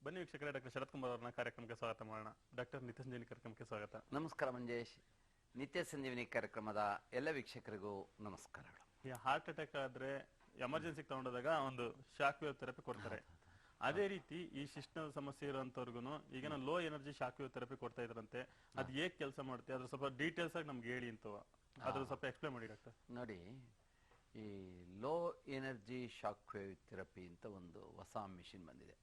ಬನ್ನಿ ವೀಕ್ಷಕರೇ, ಡಾಕ್ಟರ್ ಶರತ್ ಕುಮಾರ್ ಅವರನ್ನ ಕಾರ್ಯಕ್ರಮಕ್ಕೆ ಸ್ವಾಗತ ಮಾಡೋಣ. ಡಾಕ್ಟರ್ ನಿತ್ಯ ಸಂಜೀವಿನಿ ಕಾರ್ಯಕ್ರಮಕ್ಕೆ ಸ್ವಾಗತ. ನಮಸ್ಕಾರ ಮಂಜೇಶ್. ನಿತ್ಯ ಸಂಜೀವಿನಿ ಕಾರ್ಯಕ್ರಮದ ಎಲ್ಲ ವೀಕ್ಷಕರಿಗೂ ನಮಸ್ಕಾರಗಳು. ಈ ಹಾರ್ಟ್ ಅಟ್ಯಾಕ್ ಆದ್ರೆ ಎಮರ್ಜೆನ್ಸಿಗೆ ತಗೊಂಡೋದಾಗ ಒಂದು ಶಾಕ್ ವೇವ್ ಥೆರಪಿ ಕೊಡ್ತಾರೆ. ಅದೇ ರೀತಿ ಈ ಶಿಶ್ನ ಸಮಸ್ಯೆ ಇರುವಂತವ್ರಿಗೂ ಈಗ low energy shock wave therapy ಕೊಡ್ತಾ ಇದ್ರಂತೆ. ಅದು ಹೇಗೆ ಕೆಲಸ ಮಾಡುತ್ತೆ, ಅದ್ರ ಸ್ವಲ್ಪ ಡೀಟೇಲ್ಸ್ ಆಗಿ ನಮ್ಗೆ ಹೇಳಿ ಅಂತ ಅದ್ರ ಸ್ವಲ್ಪ ಎಕ್ಸ್ಪ್ಲೇನ್ ಮಾಡಿ ಡಾಕ್ಟರ್. ನೋಡಿ, ಈ low energy shock wave therapy ಅಂತ ಒಂದು ಹೊಸ ಮಿಷಿನ್ ಬಂದಿದೆ.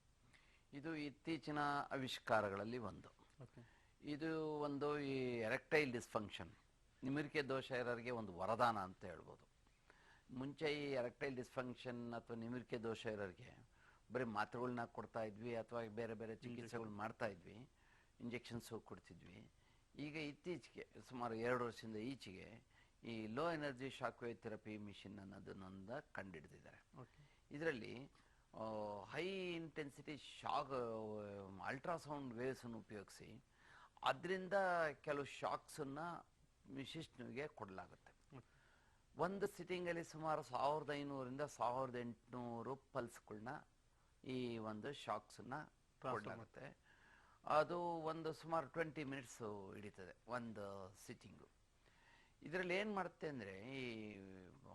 ಇದು ಇತ್ತೀಚಿನ ಆವಿಷ್ಕಾರಗಳಲ್ಲಿ ಒಂದು. ಇದು ಒಂದು ಈ ಎರೆಕ್ಟೈಲ್ ಡಿಸ್ಫಂಕ್ಷನ್, ನಿಮಿರಿಕೆ ದೋಷ ಇರೋರಿಗೆ ಒಂದು ವರದಾನ ಅಂತ ಹೇಳ್ಬೋದು. ಮುಂಚೆ ಈ ಎರೆಕ್ಟೈಲ್ ಡಿಸ್ಫಂಕ್ಷನ್ ಅಥವಾ ನಿಮಿರಿಕೆ ದೋಷ ಇರೋರಿಗೆ ಬರೀ ಮಾತ್ರೆಗಳನ್ನ ಕೊಡ್ತಾ ಇದ್ವಿ ಅಥವಾ ಬೇರೆ ಬೇರೆ ಚಿಕಿತ್ಸೆಗಳು ಮಾಡ್ತಾ ಇದ್ವಿ, ಇಂಜೆಕ್ಷನ್ಸು ಕೊಡ್ತಿದ್ವಿ. ಈಗ ಇತ್ತೀಚೆಗೆ ಸುಮಾರು 2 ವರ್ಷದಿಂದ ಈಚೆಗೆ ಈ low energy shock wave therapy machine ಅನ್ನೋದನ್ನೊಂದು ಕಂಡುಹಿಡಿದಿದ್ದಾರೆ. ಇದರಲ್ಲಿ ಹೈ ಇಂಟೆನ್ಸಿಟಿ ಶಾಕ್ ಅಲ್ಟ್ರಾಸೌಂಡ್ ವೇವ್ಸನ್ನು ಉಪಯೋಗಿಸಿ ಅದರಿಂದ ಕೆಲವು ಶಾಕ್ಸನ್ನು ಶಿಶ್ನುವಿಗೆ ಕೊಡಲಾಗುತ್ತೆ. ಒಂದು ಸಿಟ್ಟಿಂಗಲ್ಲಿ ಸುಮಾರು 1500ರಿಂದ 1800 ಪಲ್ಸ್ಗಳನ್ನ ಈ ಒಂದು ಶಾಕ್ಸನ್ನು ಕೊಡಲಾಗುತ್ತೆ. ಅದು ಒಂದು ಸುಮಾರು 20 ಮಿನಿಟ್ಸ್ ಹಿಡಿತದೆ ಒಂದು ಸಿಟ್ಟಿಂಗು. ಇದರಲ್ಲಿ ಏನು ಮಾಡುತ್ತೆ ಅಂದರೆ, ಈ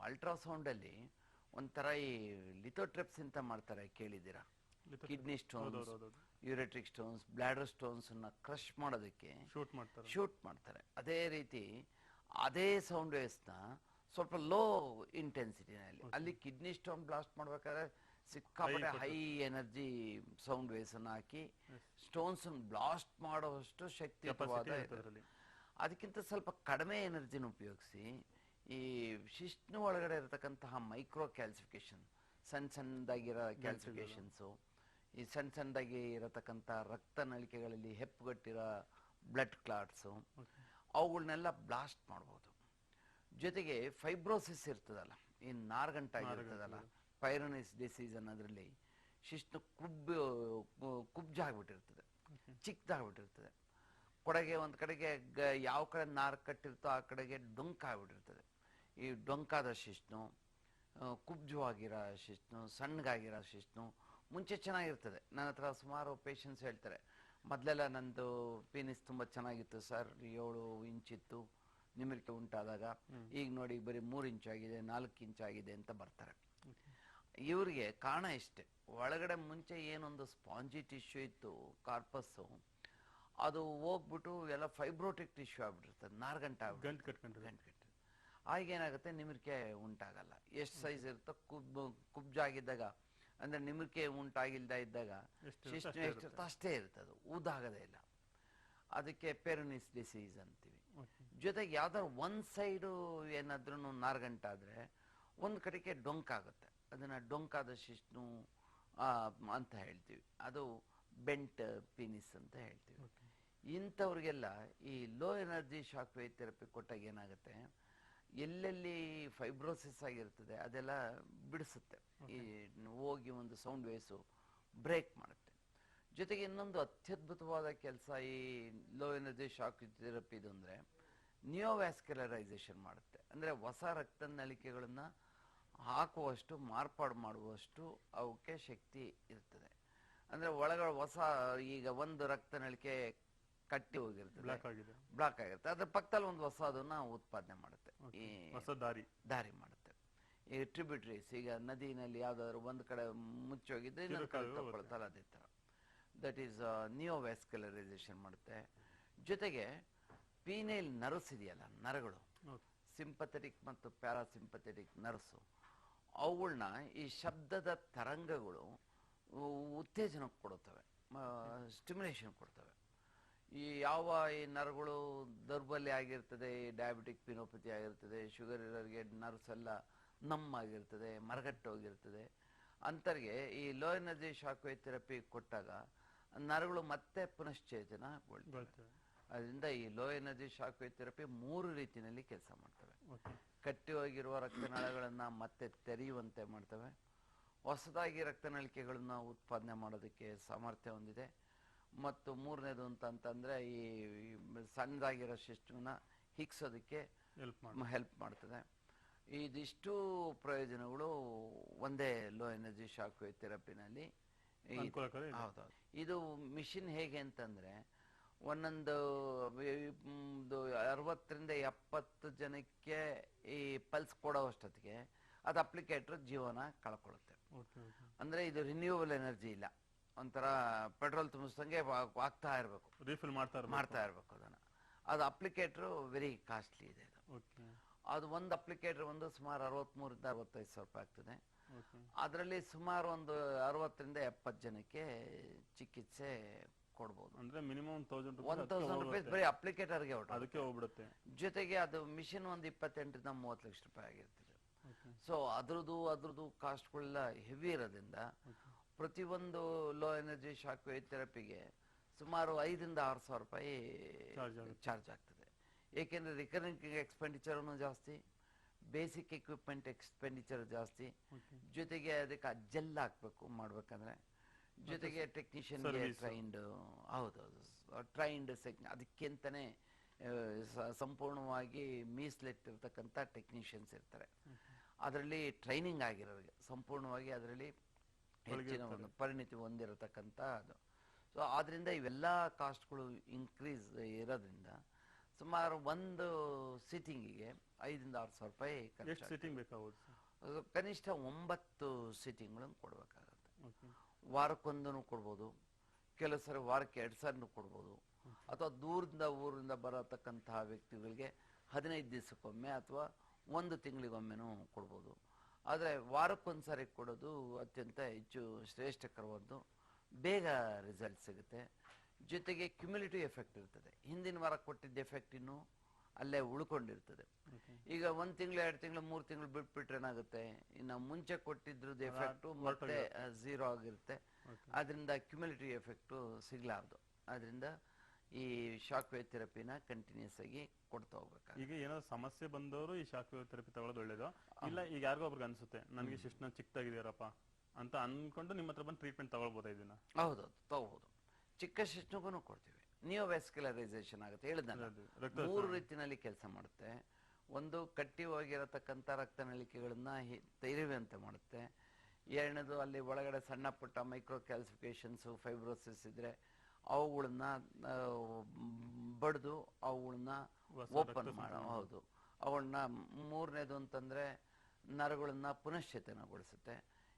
ಅಲ್ಟ್ರಾಸೌಂಡಲ್ಲಿ ಒಂಥರ ಈ ಲಿಥೋಟ್ರಿಪ್ಸ್ ಅಂತ ಮಾಡ್ತಾರೆ, ಕೇಳಿದ್ದೀರಾ? Kidney stones, ureteric stones, bladder ಸ್ಟೋನ್ಸನ್ನು ಕ್ರಶ್ ಮಾಡೋದಕ್ಕೆ ಶೂಟ್ ಮಾಡ್ತಾರೆ. ಅದೇ ರೀತಿ ಅದೇ ಸೌಂಡ್ ವೇವ್ಸ್ನ ಸ್ವಲ್ಪ ಲೋ ಇಂಟೆನ್ಸಿಟಿನಲ್ಲಿ ಅಲ್ಲಿ ಕಿಡ್ನಿ ಸ್ಟೋನ್ ಬ್ಲಾಸ್ಟ್ ಮಾಡ್ಬೇಕಾದ್ರೆ ಸಿಕ್ಕಾಪಟ್ಟೆ ಹೈ ಎನರ್ಜಿ ಸೌಂಡ್ ವೇವ್ಸ್ ಅನ್ನು ಹಾಕಿ ಸ್ಟೋನ್ಸ್ ಬ್ಲಾಸ್ಟ್ ಮಾಡುವಷ್ಟು ಶಕ್ತಿಯುತವಾದ, ಅದಕ್ಕಿಂತ ಸ್ವಲ್ಪ ಕಡಿಮೆ ಎನರ್ಜಿನ ಉಪಯೋಗಿಸಿ ಈ ಶಿಶ್ನ ಒಳಗಡೆ ಇರತಕ್ಕಂತಹ ಮೈಕ್ರೋ ಕ್ಯಾಲ್ಸಿಫಿಕೇಶನ್, ಸಣ್ಣದಾಗಿರೋ ಕ್ಯಾಲ್ಸಿಫಿಕೇಶನ್ಸು, ಈ ಸಣ್ಣದಾಗಿ ಇರತಕ್ಕಂಥ ರಕ್ತ ನಳಿಕೆಗಳಲ್ಲಿ ಹೆಪ್ಪುಗಟ್ಟಿರೋ ಬ್ಲಡ್ ಕ್ಲಾಟ್ಸು, ಅವುಗಳನ್ನೆಲ್ಲ ಬ್ಲಾಸ್ಟ್ ಮಾಡ್ಬೋದು. ಜೊತೆಗೆ ಫೈಬ್ರೋಸಿಸ್ ಇರ್ತದಲ್ಲ, ಈ ನಾರ್ಗಂಟಾಗಿರ್ತದಲ್ಲ, ಪೈರೋನಿಸ್ ಡಿಸೀಸ್ ಅನ್ನೋದ್ರಲ್ಲಿ ಶಿಶ್ನ ಕುಬ್ಜಾಗ್ಬಿಟ್ಟಿರ್ತದೆ, ಚಿಕ್ಕದಾಗ್ಬಿಟ್ಟಿರ್ತದೆ. ಕೊಡೆಗೆ ಒಂದು ಕಡೆಗೆ ಯಾವ ಕಡೆ ನಾರು ಕಟ್ಟಿರ್ತೋ ಆ ಕಡೆಗೆ ಡೊಂಕಾಗ್ಬಿಟ್ಟಿರ್ತದೆ. ಈ ಡೊಂಕಾದ ಶಿಶ್ನು, ಕುಬ್ಜವಾಗಿರೋ ಶಿಶ್ನು, ಸಣ್ಣಗಾಗಿರೋ ಶಿಶ್ನು ಮುಂಚೆ ಚೆನ್ನಾಗಿರ್ತದೆ. ನನ್ನ ಹತ್ರ ಸುಮಾರು ಪೇಷಂಟ್ಸ್ ಹೇಳ್ತಾರೆ, ಮೊದಲೆಲ್ಲ ನಂದು ಪೀನಿಸ್ ತುಂಬ ಚೆನ್ನಾಗಿತ್ತು ಸರ್, 7 ಇಂಚಿತ್ತು ನಿಮಿರಿಕೆ ಉಂಟಾದಾಗ, ಈಗ ನೋಡಿ ಬರೀ 3 ಇಂಚ್ ಆಗಿದೆ, 4 ಇಂಚ್ ಆಗಿದೆ ಅಂತ ಬರ್ತಾರೆ. ಇವರಿಗೆ ಕಾರಣ ಇಷ್ಟೇ, ಒಳಗಡೆ ಮುಂಚೆ ಏನೊಂದು ಸ್ಪಾಂಜಿ ಟಿಶ್ಯೂ ಇತ್ತು, ಕಾರ್ಪಸ್ಸು, ಅದು ಹೋಗ್ಬಿಟ್ಟು ಎಲ್ಲ ಫೈಬ್ರೋಟಿಕ್ ಟಿಶ್ಯೂ ಆಗ್ಬಿಟ್ಟಿರ್ತದೆ, ಗಂಟು. ಆಗೇನಾಗುತ್ತೆ, ನಿಮಿರಿಕೆ ಉಂಟಾಗಲ್ಲ. ಎಷ್ಟು ಸೈಜ್ ಇರುತ್ತೋ ಕುಬ್ಜಾಗಿದ್ದಾಗ, ಅಂದ್ರೆ ನಿಮಿರಿಕೆ ಉಂಟಾಗಿಲ್ದ ಇದ್ದಾಗ ಶಿಶ್ನು ಎಷ್ಟಿರ್ತೋ ಅಷ್ಟೇ ಇರ್ತದೆ, ಊದಾಗದೇ ಇಲ್ಲ. ಅದಕ್ಕೆ ಪೆರೋನಿಸ್ ಡಿಸೀಸ್ ಅಂತೀವಿ. ಜೊತೆಗೆ ಯಾವ್ದಾದ್ರು ಒಂದು ಸೈಡು ಏನಾದ್ರೂ ನಾರ್ಗಂಟಾದ್ರೆ ಒಂದು ಕಡೆಗೆ ಡೊಂಕಾಗುತ್ತೆ, ಅದನ್ನ ಡೊಂಕಾದ ಶಿಶ್ನು ಅಂತ ಹೇಳ್ತೀವಿ. ಅದು ಬೆಂಟ್ ಪೀನಿಸ್ ಅಂತ ಹೇಳ್ತೀವಿ. ಇಂಥವ್ರಿಗೆಲ್ಲ ಈ low energy shock wave therapy ಕೊಟ್ಟಾಗ ಏನಾಗುತ್ತೆ, ಎಲ್ಲೆಲ್ಲಿ ಫೈಬ್ರೋಸಿಸ್ ಆಗಿರ್ತದೆ ಅದೆಲ್ಲ ಬಿಡಿಸುತ್ತೆ, ಈ ಹೋಗಿ ಒಂದು ಸೌಂಡ್ ವೇವ್ಸು ಬ್ರೇಕ್ ಮಾಡುತ್ತೆ. ಜೊತೆಗೆ ಇನ್ನೊಂದು ಅತ್ಯದ್ಭುತವಾದ ಕೆಲಸ ಈ ಲೋ ಎನರ್ಜಿ ಶಾಕ್ ಥೆರಪಿದು ಅಂದರೆ ನಿಯೋವ್ಯಾಸ್ಕ್ಯುಲರೈಸೇಷನ್ ಮಾಡುತ್ತೆ. ಅಂದರೆ ಹೊಸ ರಕ್ತ ನಳಿಕೆಗಳನ್ನು ಹಾಕುವಷ್ಟು, ಮಾರ್ಪಾಡು ಮಾಡುವಷ್ಟು ಅವಕ್ಕೆ ಶಕ್ತಿ ಇರ್ತದೆ. ಅಂದರೆ ಒಳಗಡೆ ಹೊಸ, ಈಗ ಒಂದು ರಕ್ತ ನಳಿಕೆ ಕಟ್ಟಿ ಹೋಗಿರ್ತದೆ, ಬ್ಲಾಕ್ ಆಗಿರುತ್ತೆ, ಅದ್ರ ಪಕ್ಕದಲ್ಲಿ ಒಂದು ಹೊಸದನ್ನ ಉತ್ಪಾದನೆ ಮಾಡುತ್ತೆ, ಈ ದಾರಿ ಮಾಡುತ್ತೆ. ಈ ಟ್ರಿಬ್ಯೂಟರೀಸ್, ಈಗ ನದಿನಲ್ಲಿ ಯಾವ್ದಾದ್ರು ಒಂದು ಕಡೆ ಮುಚ್ಚೋಗಿದ್ರೆ ಇನ್ನೊಂದು ಕಡೆ ತಗೊಳ್ತಲ್ಲ, ಅದೇ ಥರ ದಟ್ ಈಸ್ ನಿಯೋವ್ಯಾಸ್ಕ್ಯುಲರೈಸೇಷನ್ ಮಾಡುತ್ತೆ. ಜೊತೆಗೆ ಪೀನೇಲ್ ನರ್ವ್ಸ್ ಇದೆಯಲ್ಲ, ನರಗಳು, ಸಿಂಪಥೆಟಿಕ್ ಮತ್ತು ಪ್ಯಾರಾಸಿಂಪಥೆಟಿಕ್ ನರ್ವ್ಸು, ಅವುಗಳನ್ನ ಈ ಶಬ್ದದ ತರಂಗಗಳು ಉತ್ತೇಜನ ಕೊಡುತ್ತವೆ, ಸ್ಟಿಮ್ಯುಲೇಷನ್ ಕೊಡ್ತವೆ. ಈ ಯಾವ ಈ ನರ್ವ್ಗಳು ದೌರ್ಬಲ್ಯ ಆಗಿರ್ತದೆ, ಡಯಾಬಿಟಿಕ್ ಪಿನೋಪತಿ ಆಗಿರ್ತದೆ, ಶುಗರ್ ಇರೋರಿಗೆ ನರ್ವ್ಸ್ ಎಲ್ಲ ಆಗಿರ್ತದೆ, ಮರಗಟ್ಟೋಗಿರ್ತದೆ, ಅಂಥವ್ರಿಗೆ ಈ low energy shock wave therapy ಕೊಟ್ಟಾಗ ನರಗಳು ಮತ್ತೆ ಪುನಶ್ಚೇತನಗೊಳ್ತವೆ. ಅದರಿಂದ ಈ low energy shock wave therapy 3 ರೀತಿಯಲ್ಲಿ ಕೆಲಸ ಮಾಡ್ತವೆ. ಕಟ್ಟಿ ಹೋಗಿರುವ ರಕ್ತನಾಳಗಳನ್ನು ಮತ್ತೆ ತೆರೆಯುವಂತೆ ಮಾಡ್ತವೆ, ಹೊಸದಾಗಿ ರಕ್ತನಳಿಕೆಗಳನ್ನು ಉತ್ಪಾದನೆ ಮಾಡೋದಕ್ಕೆ ಸಾಮರ್ಥ್ಯ ಹೊಂದಿದೆ, ಮತ್ತು 3ನೇದು ಅಂತಂದರೆ ಈ ಸಣ್ಣದಾಗಿರೋ ಶಿಶ್ನನ್ನ ಹಿಗ್ಸೋದಕ್ಕೆ ಹೆಲ್ಪ್ ಮಾಡ್ತದೆ. ಇದಿಷ್ಟು ಪ್ರಯೋಜನಗಳು ಒಂದೇ ಲೋ ಎನರ್ಜಿ ಶಾಕ್ ವೇವ್ ಥೆರಪಿನಲ್ಲಿ ಅನುಕೂಲಕರ ಇದೆ. ಹೌದೌದು. ಇದು ಮಿಷಿನ್ ಹೇಗೆ ಅಂತಂದ್ರೆ ಒಂದೊಂದು 60-70 ಜನಕ್ಕೆ ಈ ಪಲ್ಸ್ ಕೊಡೋ ಅಷ್ಟೊತ್ತಿಗೆ ಅದು ಅಪ್ಲಿಕೇಟರ್ ಜೀವನ ಕಳ್ಕೊಳ್ಳುತ್ತೆ. ಅಂದ್ರೆ ಇದು ರಿನ್ಯೂವಬಲ್ ಎನರ್ಜಿ ಇಲ್ಲ, ಒಂಥರ ಪೆಟ್ರೋಲ್ ತುಂಬಿಸ್ದಂಗೆ ಆಗ್ತಾ ಇರಬೇಕು, ರೀಫಿಲ್ ಮಾಡ್ತಾ ಇರಬೇಕು ಅದನ್ನ. ಅದು ಅಪ್ಲಿಕೇಟರ್ ವೆರಿ ಕಾಸ್ಟ್ಲಿ ಇದೆ. ಅದು ಒಂದು ಅಪ್ಲಿಕೇಟರ್ ಒಂದು ಸುಮಾರು 63,000-65,000 ರೂಪಾಯಿ ಆಗ್ತದೆ. ಅದರಲ್ಲಿ ಸುಮಾರು ಒಂದು 60-70 ಜನಕ್ಕೆ ಚಿಕಿತ್ಸೆ ಕೊಡ್ಬೋದು. ಅಂದ್ರೆ ಮಿನಿಮಮ್ 1,000 ರೂಪಾಯಿ ಬರೀ ಅಪ್ಲಿಕೇಟರ್ಗೆ ಅದಕ್ಕೆ ಹೋಗ್ಬಿಡುತ್ತೆ. ಜೊತೆಗೆ ಅದು ಮಿಷಿನ್ ಒಂದು 28-30 ಲಕ್ಷ ರೂಪಾಯಿ ಆಗಿರ್ತದೆ. ಸೊ ಅದ್ರದ್ದು ಕಾಸ್ಟ್ಗಳೆಲ್ಲ ಹೆವಿ ಇರೋದ್ರಿಂದ ಪ್ರತಿಯೊಂದು ಲೋ ಎನರ್ಜಿ ಶಾಕ್ ವೇವ್ ಥೆರಪಿಗೆ ಸುಮಾರು 5,000-6,000 ರೂಪಾಯಿ ಚಾರ್ಜ್ ಆಗ್ತದೆ. ಏಕೆಂದ್ರೆ ರಿಕರಿಂಗ್ ಎಕ್ಸ್ಪೆಂಡಿಚರ್ನು ಜಾಸ್ತಿ, ಬೇಸಿಕ್ ಎಕ್ವಿಪ್ಮೆಂಟ್ ಎಕ್ಸ್ಪೆಂಡಿಚರ್ ಜಾಸ್ತಿ, ಜೊತೆಗೆ ಅದಕ್ಕೆ ಜೆಲ್ ಹಾಕ್ಬೇಕು ಮಾಡ್ಬೇಕಂದ್ರೆ, ಜೊತೆಗೆ ಟೆಕ್ನಿಷಿಯನ್ಗೆ ಟ್ರೈನ್ಡ್ ಅದಕ್ಕಿಂತನೇ ಸಂಪೂರ್ಣವಾಗಿ ಮೀಸಲಿಟ್ಟಿರ್ತಕ್ಕಂಥ ಟೆಕ್ನಿಷಿಯನ್ಸ್ ಇರ್ತಾರೆ. ಅದರಲ್ಲಿ ಟ್ರೈನಿಂಗ್ ಆಗಿರೋರಿಗೆ ಸಂಪೂರ್ಣವಾಗಿ ಅದರಲ್ಲಿ ಹೆಚ್ಚಿನ ಒಂದು ಪರಿಣಿತಿ ಹೊಂದಿರತಕ್ಕಂಥ ಅದು. ಸೊ ಆದ್ರಿಂದ ಇವೆಲ್ಲ ಕಾಸ್ಟ್ಗಳು ಇನ್ಕ್ರೀಸ್ ಇರೋದ್ರಿಂದ ಸುಮಾರು ಒಂದು ಸಿಟ್ಟಿಂಗಿಗೆ 5,000-6,000 ರೂಪಾಯಿ ಖರ್ಚು. ಕನಿಷ್ಠ 9 ಸಿಟ್ಟಿಂಗ್ಗಳನ್ನು ಕೊಡ್ಬೇಕಾಗತ್ತೆ. ವಾರಕ್ಕೊಂದೂ ಕೊಡ್ಬೋದು, ಕೆಲವು ಸರಿ ವಾರಕ್ಕೆ 2 ಸಾರಿನೂ ಕೊಡ್ಬೋದು, ಅಥವಾ ದೂರದಿಂದ ಊರಿಂದ ಬರತಕ್ಕಂತಹ ವ್ಯಕ್ತಿಗಳಿಗೆ 15 ದಿವಸಕ್ಕೊಮ್ಮೆ ಅಥವಾ 1 ತಿಂಗಳಿಗೊಮ್ಮೆನೂ ಕೊಡ್ಬೋದು. ಆದರೆ ವಾರಕ್ಕೊಂದ್ಸಾರಿ ಕೊಡೋದು ಅತ್ಯಂತ ಹೆಚ್ಚು ಶ್ರೇಷ್ಠಕರವಾದ್ದು, ಬೇಗ ರಿಸಲ್ಟ್ ಸಿಗುತ್ತೆ. ಜೊತೆಗೆ ಕ್ಯುಮ್ಯುಲೇಟಿವ್ ಎಫೆಕ್ಟ್ ಇರ್ತದೆ. ಹಿಂದಿನ ವಾರ ಕೊಟ್ಟಿದ್ದ ಎಫೆಕ್ಟ್ ಇನ್ನೂ ಅಲ್ಲೇ ಉಳ್ಕೊಂಡಿರ್ತದೆ. ಈಗ 1 ತಿಂಗಳು 2 ತಿಂಗಳು 3 ತಿಂಗಳು ಬಿಟ್ಬಿಟ್ರೆ ಏನಾಗುತ್ತೆ, ಇನ್ನು ಮುಂಚೆ ಕೊಟ್ಟಿದ್ರದ್ದು ಎಫೆಕ್ಟು ಮತ್ತೆ 0 ಆಗಿರುತ್ತೆ. ಅದರಿಂದ ಕ್ಯುಮ್ಯುಲೇಟಿವ್ ಎಫೆಕ್ಟು ಸಿಗ್ಲಾರ್ದು. ಅದರಿಂದ ಈ ಶಾಕ್ ವೇವ್ ಥೆರಪಿನ ಕಂಟಿನ್ಯೂಸ್ ಆಗಿ ಕೊಡ್ತಾ ಹೋಗ್ಬೇಕು. ಈಗ ಏನಾದ್ರು ಸಮಸ್ಯೆ ಬಂದವರು ಈ ಶಾಕ್ ವೇವ್ ಥೆರಪಿ ತಗೊಳ್ಳೋದು ಒಳ್ಳೇದು. ಇಲ್ಲ ಈಗ ಯಾರಿಗೋ ಒಬ್ರಿಗೆ ಅನ್ಸುತ್ತೆ ನನಗೆ ಶಿಶ್ನ ಚಿಕ್ಕದಾಗಿದೆಯಪ್ಪ ಅಂತ ಅನ್ಕೊಂಡು ನಿಮ್ಮ ಹತ್ರ ಬಂದು ಟ್ರೀಟ್ಮೆಂಟ್ ತಗೊಳ್ಬೋದಾ ಇದನ್ನ? ಹೌದೌದು, ತಗೋಬಹುದು. ಚಿಕ್ಕ ಶಿಶ್ನಗೂ ಕೊಡ್ತೀವಿ. ನಿಯೋವ್ಯಾಸ್ಕ್ಯುಲರೈಸೇಷನ್ ಆಗುತ್ತೆ, ಹೇಳಿದ್ನಲ್ಲ, 3 ರೀತಿಯಲ್ಲಿ ಕೆಲಸ ಮಾಡುತ್ತೆ. ಒಂದು ಕಟ್ಟಿ ಹೋಗಿರತಕ್ಕಂಥ ರಕ್ತನಳಿಕೆಗಳನ್ನ ತೆರೆಯುವಂತೆ ಮಾಡುತ್ತೆ. ಎರಡನೇದು ಅಲ್ಲಿ ಒಳಗಡೆ ಸಣ್ಣ ಪುಟ್ಟ ಮೈಕ್ರೋ ಕ್ಯಾಲ್ಸಿಫಿಕೇಶನ್ಸ್, ಫೈಬ್ರೋಸಿಸ್ ಇದ್ರೆ ಅವುಗಳನ್ನ ಬಡ್ದು ಅವುಗಳನ್ನ ಓಪನ್ ಹೌದು ಅವುಗಳನ್ನ. ಮೂರನೇದು ಅಂತಂದ್ರೆ ನರಗಳನ್ನ ಪುನಶ್ಚೇತನಗೊಳಿಸುತ್ತೆ.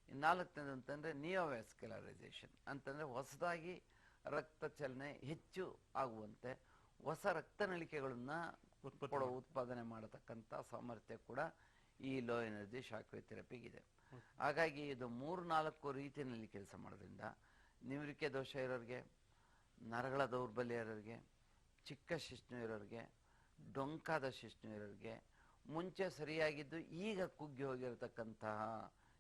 4ನೇದು ಅಂತಂದ್ರೆ ನಿಯೋವ್ಯಾಸ್ಕ್ಯುಲರೈಸೇಷನ್ ಅಂತಂದ್ರೆ ಹೊಸದಾಗಿ ರಕ್ತ ಚಲನೆ ಹೆಚ್ಚು ಆಗುವಂತೆ ಹೊಸ ರಕ್ತನಳಿಕೆಗಳನ್ನ ಉತ್ಪಾದನೆ ಮಾಡತಕ್ಕಂಥ ಸಾಮರ್ಥ್ಯ ಕೂಡ ಈ ಲೋ ಎನರ್ಜಿ ಶಾಕ್ ವೇವ್ ಥೆರಪಿಗಿದೆ. ಹಾಗಾಗಿ ಇದು 3-4 ರೀತಿಯಲ್ಲಿ ಕೆಲಸ ಮಾಡೋದ್ರಿಂದ ನಿವೃತ್ತಿ ದೋಷ ಇರೋರಿಗೆ, ನರಗಳ ದೌರ್ಬಲ್ಯ ಇರೋರಿಗೆ, ಚಿಕ್ಕ ಶಿಶ್ನು ಇರೋರಿಗೆ, ಡೊಂಕಾದ ಶಿಶ್ನು ಇರೋರಿಗೆ, ಮುಂಚೆ ಸರಿಯಾಗಿದ್ದು ಈಗ ಕುಗ್ಗಿ ಹೋಗಿರತಕ್ಕಂತಹ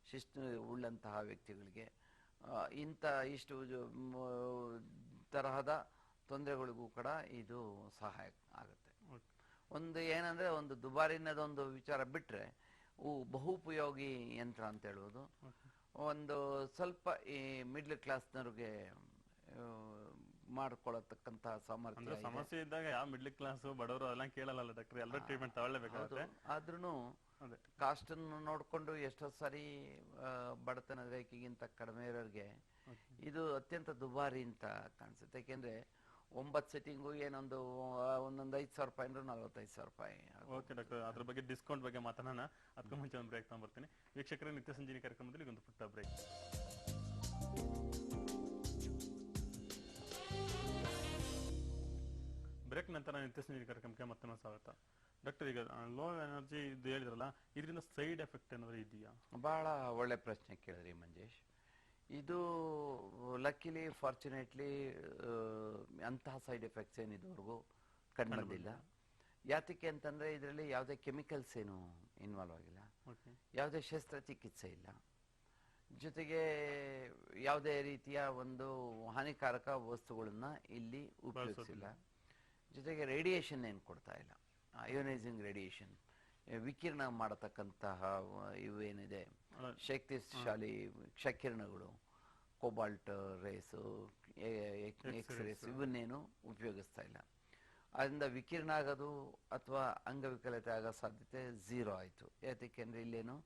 ಶಿಶ್ನು ಉಳ್ಳಂತಹ ವ್ಯಕ್ತಿಗಳಿಗೆ, ಇಷ್ಟು ತರಹದ ತೊಂದರೆಗಳಿಗೂ ಕೂಡ ಇದು ಸಹಾಯ ಆಗುತ್ತೆ. ಒಂದು ಏನಂದ್ರೆ ಒಂದು ದುಬಾರಿನದೊಂದು ವಿಚಾರ ಬಿಟ್ರೆ ಬಹುಪಯೋಗಿ ಯಂತ್ರ ಅಂತ ಹೇಳುವುದು. ಒಂದು ಸ್ವಲ್ಪ ಈ ಮಿಡ್ಲ್ ಕ್ಲಾಸ್ನವ್ರಿಗೆ ಮಾಡ್ಕೊಳ್ಳತಕ್ಕಂತಹ ಸಾಮರ್ಥ್ಯ. ಸಮಸ್ಯೆ ಇದ್ದಾಗ ಯಾವ ಮಿಡ್ಲ್ ಕ್ಲಾಸ್ ಬಡವರು ಎಲ್ಲ ಕೇಳಲ್ಲ ಡಾಕ್ಟರ್, ಎಲ್ಲ ಟ್ರೀಟ್ಮೆಂಟ್ ತಗೊಳ್ಳೇಬೇಕಾಗುತ್ತೆ. ಆದ್ರೂ ಕಾಸ್ಟ್ ಅನ್ನು ನೋಡ್ಕೊಂಡು ಎಷ್ಟೋ ಸಾರಿ ಬಡತನ ರೇಖೆಗಿಂತ ಕಡಿಮೆ ಇರೋರಿಗೆ ಇದು ಅತ್ಯಂತ ದುಬಾರಿ ಅಂತ ಕಾಣಿಸುತ್ತೆ. ಯಾಕೆಂದ್ರೆ 9 ಸೆಟ್ಟಿಂಗು ಒಂದೊಂದು 5,000 ರೂಪಾಯಿ ಅಂದ್ರೆ 45,000 ರೂಪಾಯಿ. ಓಕೆ ಡಾಕ್ಟರ್, ಅದ್ರ ಬಗ್ಗೆ ಡಿಸ್ಕೌಂಟ್ ಬಗ್ಗೆ ಮಾತಾಡೋಣ. ಅದಕ್ಕೂ ಮುಂಚೆ ಒಂದು ಬ್ರೇಕ್ ತಗೊಂಡ್ಬರ್ತೀನಿ. ವೀಕ್ಷಕರೇ, ನಿತ್ಯ ಸಂಜೀವಿನಿ ಕಾರ್ಯಕ್ರಮದಲ್ಲಿ ಒಂದು ಪುಟ್ಟ ಬ್ರೇಕ್. ಬ್ರೇಕ್ ನಂತರ ನಿತ್ಯ ಸಂಜೀವಿನಿ ಕಾರ್ಯಕ್ರಮಕ್ಕೆ ಮತ್ತೆ ಸ್ವಾಗತ. ಡಾಕ್ಟರ್, ಈಗ ಲೋ ಎನರ್ಜಿ ಇದು ಹೇಳಿದ್ರಲ್ಲ, ಇದರಿಂದ ಸೈಡ್ ಎಫೆಕ್ಟ್ ಏನಾದ್ರು ಇದೆಯಾ? ಬಹಳ ಒಳ್ಳೆ ಪ್ರಶ್ನೆ ಕೇಳಿದ್ರಿ ಮಂಜೇಶ್. ಇದು ಲಕ್ಕಿಲಿ ಫಾರ್ಚುನೇಟ್ಲಿ ಅಂತಹ ಸೈಡ್ ಎಫೆಕ್ಟ್ಸ್ ಏನು ಇದುವರೆಗೂ ಕಂಡುಬಂದಿಲ್ಲ. ಯಾತಕ್ಕೆ ಅಂತಂದ್ರೆ ಇದರಲ್ಲಿ ಯಾವುದೇ ಕೆಮಿಕಲ್ಸ್ ಏನು ಇನ್ವಾಲ್ವ್ ಆಗಿಲ್ಲ, ಯಾವುದೇ ಶಸ್ತ್ರಚಿಕಿತ್ಸೆ ಇಲ್ಲ, ಜೊತೆಗೆ ಯಾವುದೇ ರೀತಿಯ ಒಂದು ಹಾನಿಕಾರಕ ವಸ್ತುಗಳನ್ನ ಇಲ್ಲಿ ಉಪಯೋಗಿಸಿಲ್ಲ. ಜೊತೆಗೆ ರೇಡಿಯೇಷನ್ ಏನು ಕೊಡ್ತಾ ಇಲ್ಲ, ಅಯೋನೈಸಿಂಗ್ ರೇಡಿಯೇಷನ್, ವಿಕಿರಣ ಮಾಡತಕ್ಕಂತಹ ಇವೇನಿದೆ ಶಕ್ತಿಶಾಲಿ ಕ್ಷಕಿರಣಗಳು, ಕೋಬಾಲ್ಟ್ ರೇಸು, ಎಕ್ಸ್ರೇಸ್ ಇವನ್ನೇನು ಉಪಯೋಗಿಸ್ತಾ ಇಲ್ಲ. ಅದರಿಂದ ವಿಕಿರಣ ಆಗೋದು ಅಥವಾ ಅಂಗವಿಕಲತೆ ಆಗೋ ಸಾಧ್ಯತೆ 0 ಆಯಿತು. ಯಾಕೆಂದ್ರೆ ಇಲ್ಲೇನು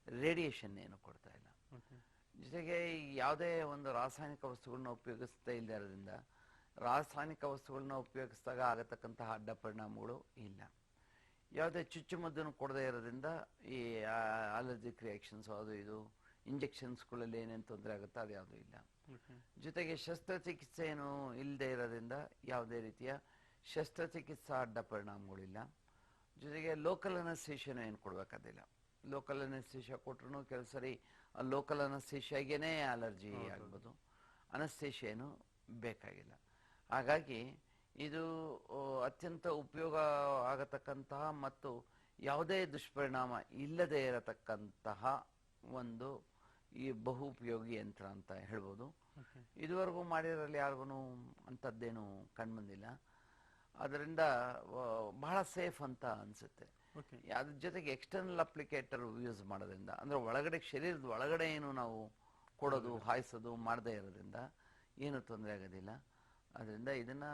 ರೇಡಿಯೇಷನ್ ಏನು ಕೊಡ್ತಾ ಇಲ್ಲ. ಜೊತೆಗೆ ಯಾವುದೇ ಒಂದು ರಾಸಾಯನಿಕ ವಸ್ತುಗಳನ್ನ ಉಪಯೋಗಿಸ್ತಾ ಇಲ್ಲದರಿಂದ ರಾಸಾಯನಿಕ ವಸ್ತುಗಳನ್ನ ಉಪಯೋಗಿಸಿದಾಗ ಆಗತಕ್ಕಂತಹ ಅಡ್ಡ ಪರಿಣಾಮಗಳು ಇಲ್ಲ. ಯಾವುದೇ ಚುಚ್ಚುಮದ್ದನ್ನು ಕೊಡದೇ ಇರೋದ್ರಿಂದ ಈ ಅಲರ್ಜಿಕ್ ರಿಯಾಕ್ಷನ್ಸ್ ಅದು ಇದು ಇಂಜೆಕ್ಷನ್ಸ್ಗಳಲ್ಲಿ ಏನೇನು ತೊಂದರೆ ಆಗುತ್ತೋ ಅದು ಯಾವುದೂ ಇಲ್ಲ. ಜೊತೆಗೆ ಶಸ್ತ್ರಚಿಕಿತ್ಸೆ ಏನು ಇಲ್ಲದೆ ಇರೋದ್ರಿಂದ ಯಾವುದೇ ರೀತಿಯ ಶಸ್ತ್ರಚಿಕಿತ್ಸಾ ಅಡ್ಡ ಪರಿಣಾಮಗಳಿಲ್ಲ. ಜೊತೆಗೆ ಲೋಕಲ್ ಅನಸ್ತೇಷನ್ ಏನು ಕೊಡಬೇಕಾದಿಲ್ಲ. ಲೋಕಲ್ ಅನಸ್ತೇಷಿಯಾ ಕೊಟ್ಟರು ಕೆಲವು ಸರಿ ಲೋಕಲ್ ಅನಸ್ತೇಷಿಯಾಗೇನೆ ಅಲರ್ಜಿ ಆಗ್ಬೋದು. ಅನಸ್ತೇಷಿಯಾ ಏನು ಬೇಕಾಗಿಲ್ಲ. ಹಾಗಾಗಿ ಇದು ಅತ್ಯಂತ ಉಪಯೋಗ ಆಗತಕ್ಕಂತಹ ಮತ್ತು ಯಾವುದೇ ದುಷ್ಪರಿಣಾಮ ಇಲ್ಲದೆ ಇರತಕ್ಕಂತಹ ಒಂದು ಈ ಬಹು ಉಪಯೋಗಿ ಯಂತ್ರ ಅಂತ ಹೇಳ್ಬೋದು. ಇದುವರೆಗೂ ಮಾಡಿರೋಲ್ಲಿ ಯಾರಿಗೂ ಅಂಥದ್ದೇನು ಕಂಡುಬಂದಿಲ್ಲ. ಅದರಿಂದ ಬಹಳ ಸೇಫ್ ಅಂತ ಅನಿಸುತ್ತೆ. ಅದ್ರ ಜೊತೆಗೆ ಎಕ್ಸ್ಟರ್ನಲ್ ಅಪ್ಲಿಕೇಟರ್ ಯೂಸ್ ಮಾಡೋದ್ರಿಂದ, ಅಂದರೆ ಒಳಗಡೆ ಶರೀರದ ಒಳಗಡೆ ಏನು ನಾವು ಕೊಡೋದು ಹಾಯಿಸೋದು ಮಾಡದೇ ಇರೋದ್ರಿಂದ ಏನು ತೊಂದರೆ ಆಗೋದಿಲ್ಲ. ಅದರಿಂದ ಇದನ್ನ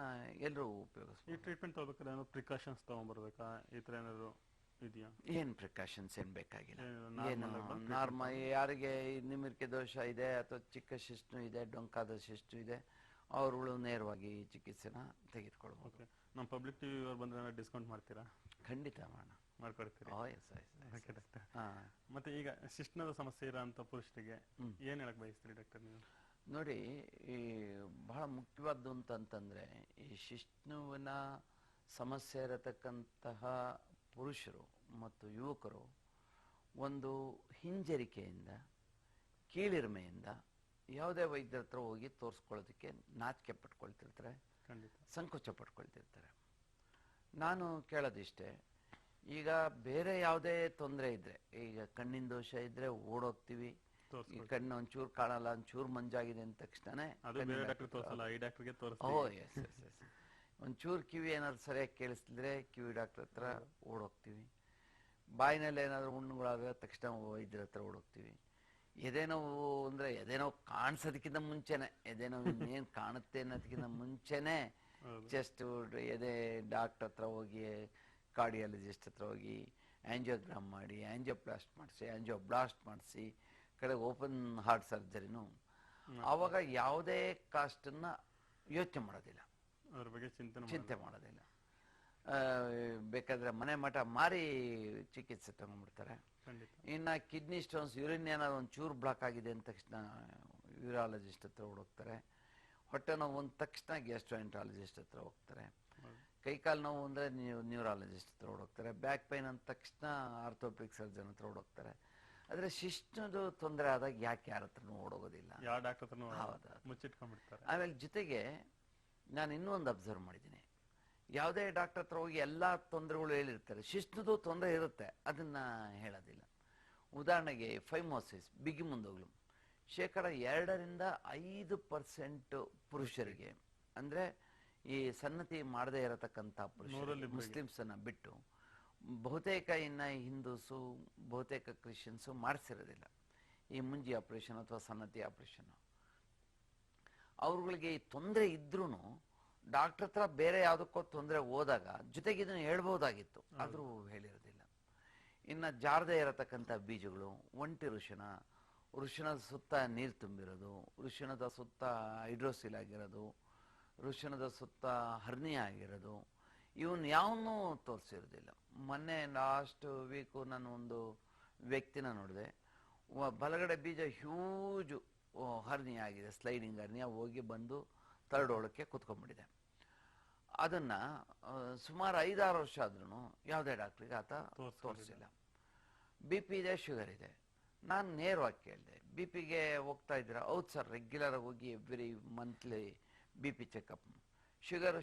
ಎಲ್ಲರೂ ಉಪಯೋಗಿಸ್ತಾರೆ. ಈ ಟ್ರೀಟ್ಮೆಂಟ್ ತಗೋಬೇಕಾದ್ರೆ ಏನೋ ಪ್ರಿಕಾಷನ್ಸ್ ತಗೊಂಡ್ಬರ್ಬೇಕಾ? ಈ ಥರ ಏನಾದ್ರು ಇದೆಯಾ? ಏನು ಪ್ರಿಕಾಷನ್ಸ್ ಏನು ಬೇಕಾಗಿಲ್ಲ. ಏನು ನಾರ್ಮಲ್ ಯಾರಿಗೆ ನಿಮಿರಿಕೆ ದೋಷ ಇದೆ ಅಥವಾ ಚಿಕ್ಕ ಶಿಸ್ತು ಇದೆ, ಡೊಂಕಾದ ಶಿಸ್ತು ಇದೆ, ಅವರುಗಳು ನೇರವಾಗಿ ಚಿಕಿತ್ಸೆನ ತೆಗೆದುಕೊಳ್ಬೋದು. ನಮ್ಮ ಪಬ್ಲಿಕ್ ಟಿವಿ ಅವ್ರು ಬಂದ್ರೆ ಡಿಸ್ಕೌಂಟ್ ಮಾಡ್ತೀರಾ? ಖಂಡಿತ ಮಾಡ್ಕೊಡ್ತೀರಿ. ಡಾಕ್ಟರ್. ಮತ್ತೆ ಈಗ ಶಿಶ್ನದ ಸಮಸ್ಯೆ ಇರೋಂಥ ಪುರುಷರಿಗೆ ಏನ್ ಹೇಳಕ್ ಬಯಸ್ತೀರಿ ಡಾಕ್ಟರ್ ನೀವು? ನೋಡಿ, ಈ ಬಹಳ ಮುಖ್ಯವಾದ್ದು ಅಂತಂತಂದ್ರೆ ಈ ಶಿಶ್ನುವಿನ ಸಮಸ್ಯೆ ಇರತಕ್ಕಂತಹ ಪುರುಷರು ಮತ್ತು ಯುವಕರು ಒಂದು ಹಿಂಜರಿಕೆಯಿಂದ, ಕೀಳಿರಿಮೆಯಿಂದ ಯಾವುದೇ ವೈದ್ಯರ ಹತ್ರ ಹೋಗಿ ತೋರಿಸ್ಕೊಳ್ಳೋದಕ್ಕೆ ನಾಚಿಕೆ ಪಟ್ಕೊಳ್ತಿರ್ತಾರೆ, ಸಂಕೋಚ ಪಟ್ಕೊಳ್ತಿರ್ತಾರೆ. ನಾನು ಕೇಳೋದಿಷ್ಟೇ, ಈಗ ಬೇರೆ ಯಾವುದೇ ತೊಂದರೆ ಇದ್ರೆ, ಈಗ ಕಣ್ಣಿನ ದೋಷ ಇದ್ರೆ ಓಡೋಗ್ತೀವಿ, ಈ ಕಣ್ಣು ಒಂಚೂರು ಕಾಣಲ್ಲ, ಒಂಚೂರು ಮಂಜಾಗಿದೆ ಅಂದ ತಕ್ಷಣ ಒಂಚೂರು ಕಿವಿ ಏನಾದ್ರು ಸರಿಯಾಗಿ ಕೇಳಿಸ್ತಿದ್ರೆ ಕಿವಿ ಡಾಕ್ಟರ್ ಹತ್ರ ಓಡೋಗ್ತೀವಿ. ಬಾಯಿನಲ್ಲಿ ಏನಾದ್ರು ಹುಣ್ಣುಗಳಾದ್ರೆ ತಕ್ಷಣ ವೈದ್ಯರ ಹತ್ರ ಓಡೋಗ್ತೀವಿ. ಎದೆನೋವು ಅಂದ್ರೆ ಎದೆನೋವು ಕಾಣಿಸೋದಕ್ಕಿಂತ ಮುಂಚೆನೆ, ಎದೆನೋವು ಇನ್ನೇನು ಕಾಣುತ್ತೆ ಅನ್ನೋದಕ್ಕಿಂತ ಮುಂಚೆನೆ ಜಸ್ಟ್ ಎದೆ ಡಾಕ್ಟರ್ ಹತ್ರ ಹೋಗಿ, ಕಾರ್ಡಿಯಾಲಜಿಸ್ಟ್ ಹತ್ರ ಹೋಗಿ ಆಂಜಿಯೋಗ್ರಾಮ್ ಮಾಡಿ, ಆಂಜಿಯೋಪ್ಲಾಸ್ಟ್ ಮಾಡಿಸಿ, ಆಂಜಿಯೋಬ್ಲಾಸ್ಟ್ ಮಾಡಿಸಿ, ಕಡೆಗೆ ಓಪನ್ ಹಾರ್ಟ್ ಸರ್ಜರಿನು. ಆವಾಗ ಯಾವುದೇ ಕಾಸ್ಟನ್ನ ಯೋಚನೆ ಮಾಡೋದಿಲ್ಲ, ಅದ್ರ ಬಗ್ಗೆ ಚಿಂತೆ ಮಾಡೋದಿಲ್ಲ. ಬೇಕಾದ್ರೆ ಮನೆ ಮಠ ಮಾರಿ ಚಿಕಿತ್ಸೆ ತಗೊಂಡ್ಬಿಡ್ತಾರೆ. ಇನ್ನು ಕಿಡ್ನಿ ಸ್ಟೋನ್ಸ್, ಯೂರಿನ್ ಏನಾದ್ರು ಒಂದು ಚೂರು ಬ್ಲಾಕ್ ಆಗಿದೆ ಅಂದ ತಕ್ಷಣ ಯೂರಾಲಜಿಸ್ಟ್ ಹತ್ರ ಓಡೋಗ್ತಾರೆ. ಹೊಟ್ಟೆ ನೋವು ಅಂದ ತಕ್ಷಣ ಗ್ಯಾಸ್ಟ್ರೋಎಂಟ್ರಾಲಜಿಸ್ಟ್ ಹತ್ರ ಹೋಗ್ತಾರೆ. ಕೈಕಾಲು ನೋವು ಅಂದರೆ ನ್ಯೂರಾಲಜಿಸ್ಟ್ ಹತ್ರ ಓಡೋಗ್ತಾರೆ. ಬ್ಯಾಕ್ ಪೈನ್ ಅಂದ ತಕ್ಷಣ ಆರ್ಥೋಪಿಕ್ ಸರ್ಜನ್ ಹತ್ರ ಓಡೋಗ್ತಾರೆ. ಆದರೆ ಶಿಶ್ನದು ತೊಂದರೆ ಆದಾಗ ಯಾಕೆ ಯಾರ ಹತ್ರನೂ ಓಡೋಗೋದಿಲ್ಲ, ಮುಚ್ಚಿಟ್ಕೊಂಡ್ಬಿಡ್ತಾರೆ. ಆಮೇಲೆ ಜೊತೆಗೆ ನಾನು ಇನ್ನೂ ಒಂದು ಅಬ್ಸರ್ವ್ ಮಾಡಿದ್ದೀನಿ, ಯಾವುದೇ ಡಾಕ್ಟರ್ ಹತ್ರ ಹೋಗಿ ಎಲ್ಲ ತೊಂದರೆಗಳು ಹೇಳಿರ್ತಾರೆ, ಶಿಶ್ನದು ತೊಂದರೆ ಇರುತ್ತೆ, ಅದನ್ನ ಹೇಳೋದಿಲ್ಲ. ಉದಾಹರಣೆಗೆ ಫೈಮೋಸಿಸ್, ಬಿಗಿ ಮುಂದೋಗ್ಲು 2% ಪುರುಷರಿಗೆ, ಅಂದರೆ ಈ ಸನ್ನತಿ ಮಾಡದೇ ಇರತಕ್ಕಂಥ ಪುರುಷರು, ಮುಸ್ಲಿಮ್ಸನ್ನ ಬಿಟ್ಟು ಬಹುತೇಕ ಇನ್ನು ಹಿಂದೂಸು, ಬಹುತೇಕ ಕ್ರಿಶ್ಚಿಯನ್ಸು ಮಾಡಿಸಿರೋದಿಲ್ಲ ಈ ಮುಂಜಿ ಆಪರೇಷನ್ ಅಥವಾ ಸನ್ನತಿ ಆಪರೇಷನ್. ಅವ್ರುಗಳಿಗೆ ಈ ತೊಂದರೆ ಇದ್ರೂ ಡಾಕ್ಟರ್ ಹತ್ರ ಬೇರೆ ಯಾವುದಕ್ಕೋ ತೊಂದರೆ ಹೋದಾಗ ಜೊತೆಗೆ ಇದನ್ನು ಹೇಳ್ಬೋದಾಗಿತ್ತು, ಆದರೂ ಹೇಳಿರೋದಿಲ್ಲ. ಇನ್ನು ಜಾರದೇ ಇರತಕ್ಕಂಥ ಬೀಜಗಳು, ಒಂಟಿ ವೃಷಣದ ಸುತ್ತ ನೀರು ತುಂಬಿರೋದು, ವೃಷಣದ ಸುತ್ತ ಹೈಡ್ರೋಸಿಲ್ ಆಗಿರೋದು, ವೃಷಣದ ಸುತ್ತ ಹರ್ನಿಯ ಆಗಿರೋದು, ಇವನ್ ಯಾವನ್ನೂ ತೋರಿಸಿರೋದಿಲ್ಲ. ಮೊನ್ನೆ ಲಾಸ್ಟ್ ವೀಕು ನಾನು ಒಂದು ವ್ಯಕ್ತಿನ ನೋಡಿದೆ, ಬಲಗಡೆ ಬೀಜ ಹ್ಯೂಜ್ ಹರ್ನಿಯ ಆಗಿದೆ, ಸ್ಲೈಡಿಂಗ್ ಹರ್ನಿಯ, ಹೋಗಿ ಬಂದು ತರಡೋಳಕ್ಕೆ ಕುತ್ಕೊಂಡ್ಬಿಟ್ಟಿದೆ. ಅದನ್ನ ಸುಮಾರು 5-6 ವರ್ಷ ಆದ್ರೂ ಯಾವುದೇ ಡಾಕ್ಟ್ರಿಗೆ ಆತ ತೋರಿಸಿಲ್ಲ. BP ಇದೆ, ಶುಗರ್ ಇದೆ. ನಾನು ನೇರವಾಗಿ ಕೇಳಿದೆ, BP-ಗೆ ಹೋಗ್ತಾ ಇದ್ದೀರಾ? ಹೌದು ಸರ್, ರೆಗ್ಯುಲರ್ ಆಗಿ ಹೋಗಿ ಎವ್ರಿ ಮಂತ್ಲಿ BP ಚೆಕಪ್.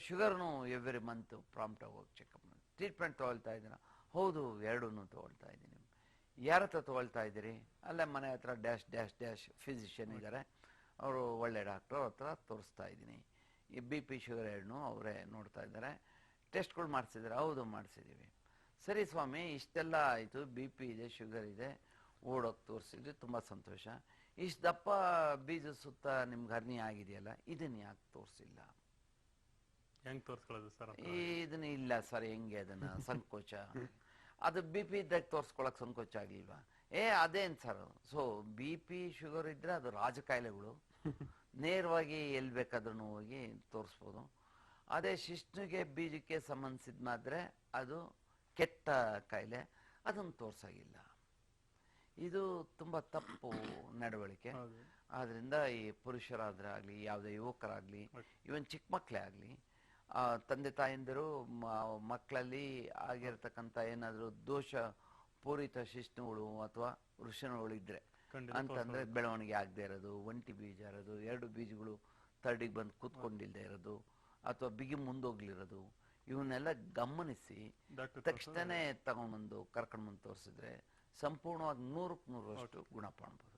ಶುಗರ್ನು ಎವ್ರಿ ಮಂತ್ ಪ್ರಾಂಪ್ಟಾಗಿ ಹೋಗಿ ಚೆಕಪ್ ಮಾಡಿ. ಟ್ರೀಟ್ಮೆಂಟ್ ತೊಗೊಳ್ತಾ ಇದ್ದೀರಾ? ಹೌದು, ಎರಡೂ ತೊಗೊಳ್ತಾ ಇದ್ದೀನಿ. ಯಾರ ಹತ್ರ ತೊಗೊಳ್ತಾ ಇದ್ದೀರಿ? ಅಲ್ಲೇ ಮನೆ ಹತ್ರ ಡ್ಯಾಶ್ ಫಿಸಿಷಿಯನ್ ಇದ್ದಾರೆ, ಅವರು ಒಳ್ಳೆ ಡಾಕ್ಟ್ರು, ಅವ್ರ ಹತ್ರ ತೋರಿಸ್ತಾ ಇದ್ದೀನಿ. ಈ BP ಶುಗರ್ ಎರಡನ್ನೂ ಅವರೇ ನೋಡ್ತಾ ಇದ್ದಾರೆ. ಟೆಸ್ಟ್ಗಳು ಮಾಡಿಸಿದ್ದಾರೆ? ಹೌದು, ಮಾಡಿಸಿದ್ದೀವಿ. ಸರಿ ಸ್ವಾಮಿ, ಇಷ್ಟೆಲ್ಲ ಆಯಿತು, BP ಇದೆ, ಶುಗರ್ ಇದೆ, ಓಡೋಗಿ ತೋರಿಸಿದ್ವಿ, ತುಂಬ ಸಂತೋಷ. ಇಷ್ಟು ದಪ್ಪ ಬೀಜ ಸುತ್ತ ನಿಮ್ಗೆ ಹರ್ನಿ ಆಗಿದೆಯಲ್ಲ, ಇದನ್ನ ಯಾಕೆ ತೋರಿಸಿಲ್ಲ? ಹೆಂಗ್ ತೋರಿಸ್ಕೊಳ್ಳೋದು ಸರ್? ಇದನ್ನ ಇಲ್ಲ ಸರ್, ಹೆಂಗೆ ಅದನ್ನ ಸಂಕೋಚ. ಅದು BP ಇದ್ದಾಗ ತೋರಿಸ್ಕೊಳಕ್ ಸಂಕೋಚ ಆಗ್ಲಿಲ್ವಾ? ಅದೇನ್ sir, so B P sugar ಇದ್ರೆ ಅದು ರಾಜಕಾಯಿಲೆಗಳು, ನೇರವಾಗಿ ಎಲ್ಲಿ ಬೇಕಾದ್ರೂ ಹೋಗಿ ತೋರಿಸ್ಬೋದು. ಅದೇ ಶಿಶ್ನಿಗೆ ಬೀಜಕ್ಕೆ ಸಂಬಂಧಿಸಿದ್ಮಾದ್ರೆ ಅದು ಕೆಟ್ಟ ಕಾಯಿಲೆ, ಅದನ್ನು ತೋರ್ಸಾಗಿಲ್ಲ. ಇದು ತುಂಬಾ ತಪ್ಪು ನಡವಳಿಕೆ. ಆದ್ರಿಂದ ಈ ಪುರುಷರಾದ್ರೆ ಆಗ್ಲಿ, ಯಾವುದೇ ಯುವಕರಾಗ್ಲಿ, ಇವನ್ ಚಿಕ್ಕ ಮಕ್ಕಳೇ ಆಗ್ಲಿ, ತಂದೆ ತಾಯಂದಿರು ಮಕ್ಕಳಲ್ಲಿ ಆಗಿರ್ತಕ್ಕಂಥ ಏನಾದ್ರು ದೋಷ ಪೂರಿತ ಶಿಶ್ನುಗಳು ಅಥವಾ ವೃಷಣಗಳು ಇದ್ರೆ ಅಂತಂದ್ರೆ ಬೆಳವಣಿಗೆ ಆಗದೆ ಇರೋದು, ಒಂಟಿ ಬೀಜ ಇರೋದು, 2 ಬೀಜಗಳು ತರ್ಡಿಗೆ ಬಂದು ಕೂತ್ಕೊಂಡಿಲ್ದೇ ಇರೋದು, ಅಥವಾ ಬಿಗಿ ಮುಂದೋಗ್ಲಿರೋದು, ಇವನ್ನೆಲ್ಲ ಗಮನಿಸಿ ತಕ್ಷಣನೇ ತಗೊಂಡ್ಬಂದು ಕರ್ಕೊಂಡ್ಬಂದು ತೋರಿಸಿದ್ರೆ ಸಂಪೂರ್ಣವಾಗಿ 100% ಗುಣ ಕಾಣ್ಬೋದು.